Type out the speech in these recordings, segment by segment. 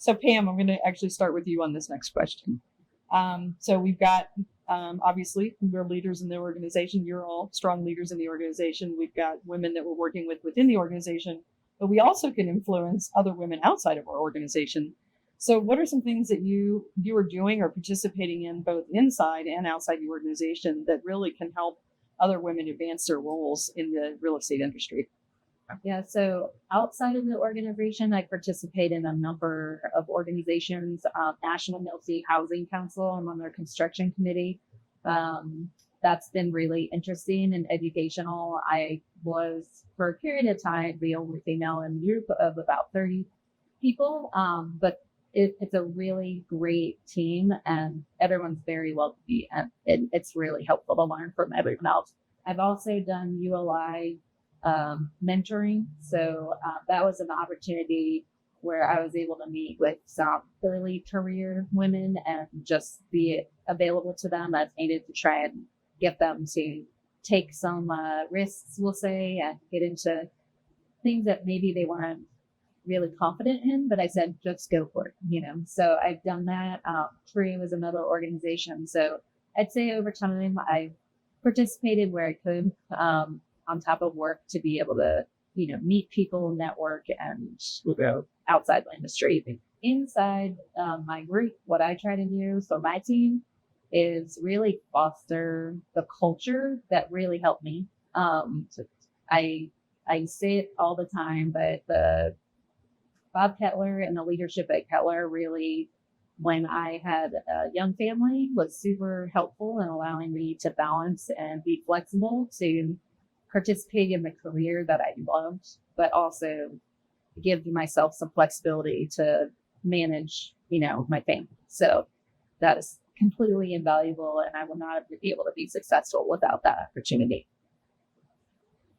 So Pam, I'm going to actually start with you on this next question. So we've got, obviously, we're leaders in the organization. You're all strong leaders in the organization. We've got women that we're working with within the organization, but we also can influence other women outside of our organization. So what are some things that you are doing or participating in both inside and outside the organization that really can help other women advance their roles in the real estate industry? Yeah, so outside of the organization, I participate in a number of organizations. National Multi Housing Council, I'm on their construction committee. That's been really interesting and educational. I was, for a period of time, the only female in a group of about 30 people, but it's a really great team and everyone's very welcoming, and it's really helpful to learn from everyone else. I've also done ULI mentoring. So that was an opportunity where I was able to meet with some early career women and just be available to them as needed to try and get them to take some risks, we'll say, and get into things that maybe they weren't really confident in, but I said, just go for it, So I've done that. Tree was another organization. So I'd say over time, I participated where I could, on top of work, to be able to, meet people, network, and outside the industry. Inside my group, what I try to do, so my team, is really foster the culture that really helped me. So I say it all the time, but the Bob Kettler and the leadership at Kettler really, when I had a young family, was super helpful in allowing me to balance and be flexible to participate in the career that I loved, but also give myself some flexibility to manage, my family. So that is completely invaluable, and I will not be able to be successful without that opportunity.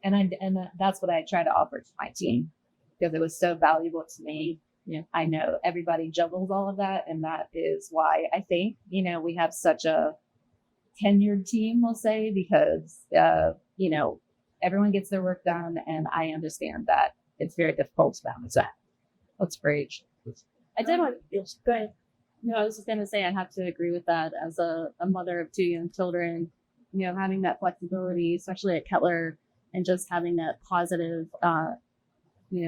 And that's what I try to offer to my team, because it was so valuable to me. Yeah, I know everybody juggles all of that, and that is why I think, we have such a tenured team, we'll say, because, everyone gets their work done, and I understand that it's very difficult to balance that. That's great. I did want to go ahead. No, I was just going to say I have to agree with that as a mother of 2 young children, having that flexibility, especially at Kettler, and just having that positive,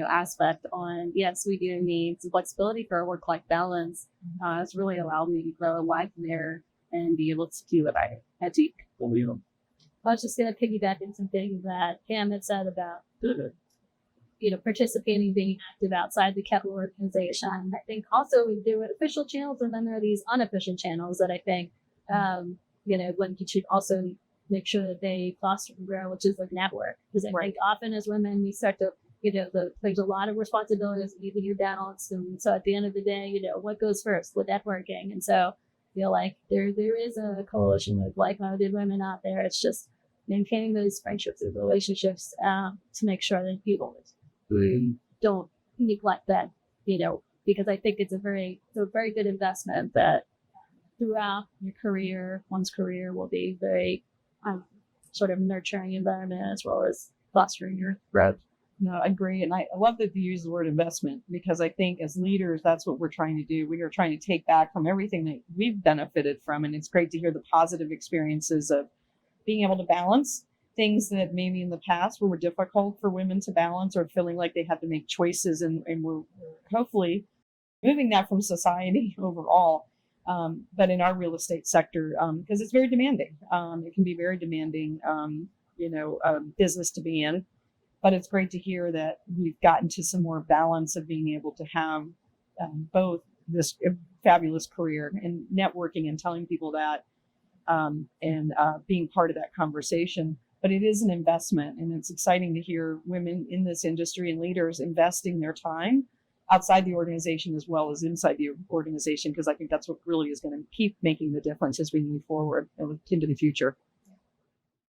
aspect on, yes, we do need some flexibility for our work-life balance. It's really allowed me to grow a life there and be able to do what I had to. I was just going to piggyback in some things that Pam had said about, participating, being active outside the Kettler organization. I think also we do official channels, and then there are these unofficial channels that I think, one should also make sure that they foster and grow, which is like network. Because I think often as women, we start to, there's a lot of responsibilities, even your balance. And so at the end of the day, what goes first with networking? And so I feel like there is a coalition of like-minded women out there. It's just maintaining those friendships and relationships to make sure that people don't neglect that, because I think it's a very good investment that throughout your career, one's career will be very sort of nurturing environment as well as fostering your growth. No, I agree. And I love that you use the word investment, because I think as leaders, that's what we're trying to do. We are trying to take back from everything that we've benefited from. And it's great to hear the positive experiences of being able to balance things that maybe in the past were difficult for women to balance, or feeling like they had to make choices. And we're hopefully moving that from society overall. But in our real estate sector, because it's very demanding. It can be very demanding, business to be in. But it's great to hear that we've gotten to some more balance of being able to have both this fabulous career and networking and telling people that, and being part of that conversation. But it is an investment, and it's exciting to hear women in this industry and leaders investing their time outside the organization as well as inside the organization, because I think that's what really is going to keep making the difference as we move forward into the future.